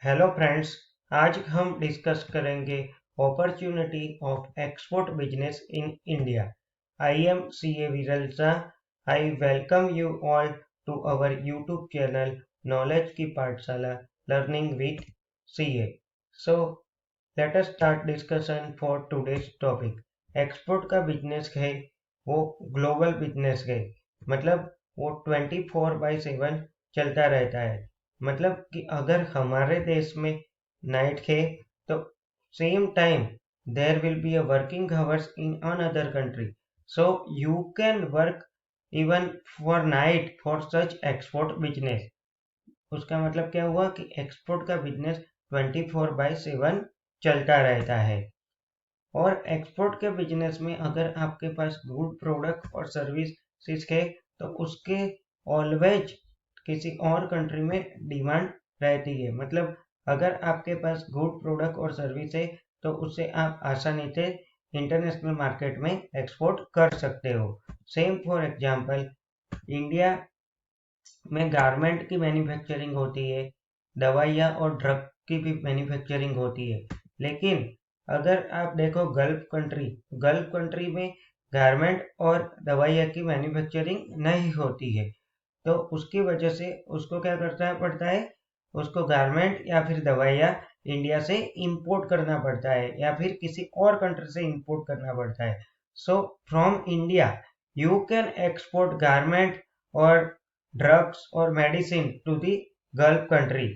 Hello friends, आज हम discuss करेंगे opportunity of export business in India. I am CA Viral Shah. I welcome you all to our YouTube channel knowledge की Pathshala learning with CA। So let us start discussion for today's topic. Export का business है वो global business है, मतलब वो 24/7 चलता रहता है। मतलब कि अगर हमारे देश में नाइट है तो same time there will be a working hours in another country, so you can work even for night for such export business. उसका मतलब क्या हुआ कि एक्सपोर्ट का बिजनेस 24/7 चलता रहता है। और एक्सपोर्ट के बिजनेस में अगर आपके पास गुड प्रोडक्ट और सर्विस है तो उसके ऑलवेज किसी और कंट्री में डिमांड रहती है। मतलब अगर आपके पास गुड प्रोडक्ट और सर्विस है तो उससे आप आसानी से इंटरनेशनल मार्केट में एक्सपोर्ट कर सकते हो। सेम फॉर एग्जांपल, इंडिया में गारमेंट की मैन्युफैक्चरिंग होती है, दवाइयाँ और ड्रग की भी मैन्युफैक्चरिंग होती है। लेकिन अगर आप देखो गल्फ कंट्री में गारमेंट और दवाइयाँ की मैन्युफैक्चरिंग नहीं होती है, तो उसकी वजह से उसको क्या करना पड़ता है, उसको गारमेंट या फिर दवाइयाँ इंडिया से इंपोर्ट करना पड़ता है या फिर किसी और कंट्री से इंपोर्ट करना पड़ता है। So from India you can export garment और ड्रग्स और medicine to the Gulf country.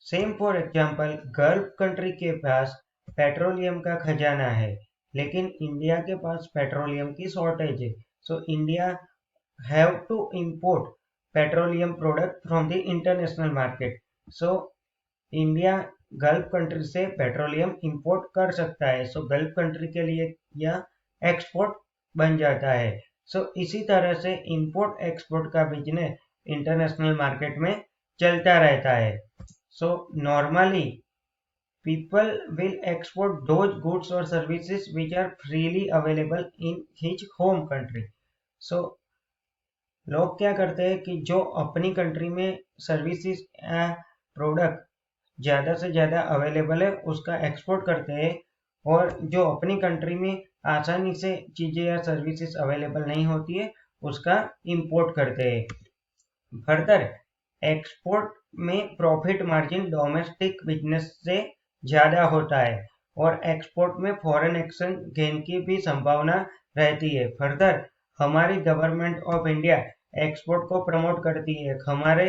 Same for example, Gulf country के पास पेट्रोलियम का खजाना है, लेकिन इंडिया के पास पेट्रोलियम की शॉर्टेज है। So India have to import petroleum product from the international market. So India Gulf country से पेट्रोलियम इंपोर्ट कर सकता है। सो गल्फ कंट्री के लिए यह एक्सपोर्ट बन जाता है। सो इसी तरह से इंपोर्ट एक्सपोर्ट का बिजनेस इंटरनेशनल मार्केट में चलता रहता है। So normally people will export those goods or services which are freely available in his home country. So लोग क्या करते हैं कि जो अपनी कंट्री में सर्विसेज या प्रोडक्ट ज़्यादा से ज़्यादा अवेलेबल है उसका एक्सपोर्ट करते हैं, और जो अपनी कंट्री में आसानी से चीज़ें या सर्विसेज अवेलेबल नहीं होती है उसका इंपोर्ट करते हैं। फर्दर, एक्सपोर्ट में प्रॉफिट मार्जिन डोमेस्टिक बिजनेस से ज़्यादा होता है और एक्सपोर्ट में फॉरेन एक्सचेंज गेन की भी संभावना रहती है। फर्दर, हमारी गवर्नमेंट ऑफ इंडिया एक्सपोर्ट को प्रमोट करती है। हमारे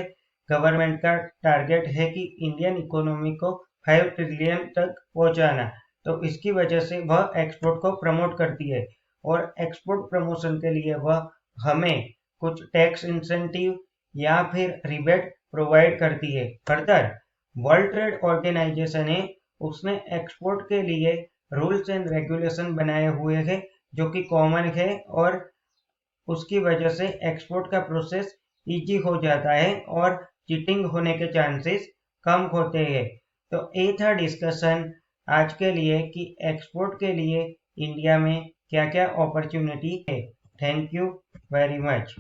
गवर्नमेंट का टारगेट है कि इंडियन इकोनॉमी को 5 ट्रिलियन तक पहुंचाना, तो इसकी वजह से वह एक्सपोर्ट को प्रमोट करती है और एक्सपोर्ट प्रमोशन के लिए वह हमें कुछ टैक्स इंसेंटिव या फिर रिबेट प्रोवाइड करती है। फर्दर, वर्ल्ड ट्रेड ऑर्गेनाइजेशन है, उसने एक्सपोर्ट के लिए रूल्स एंड रेगुलेशन बनाए हुए हैं जो कि कॉमन है, और उसकी वजह से एक्सपोर्ट का प्रोसेस इजी हो जाता है और चीटिंग होने के चांसेस कम होते हैं। तो ये था डिस्कशन आज के लिए कि एक्सपोर्ट के लिए इंडिया में क्या क्या अपॉर्चुनिटी है। Thank you very much.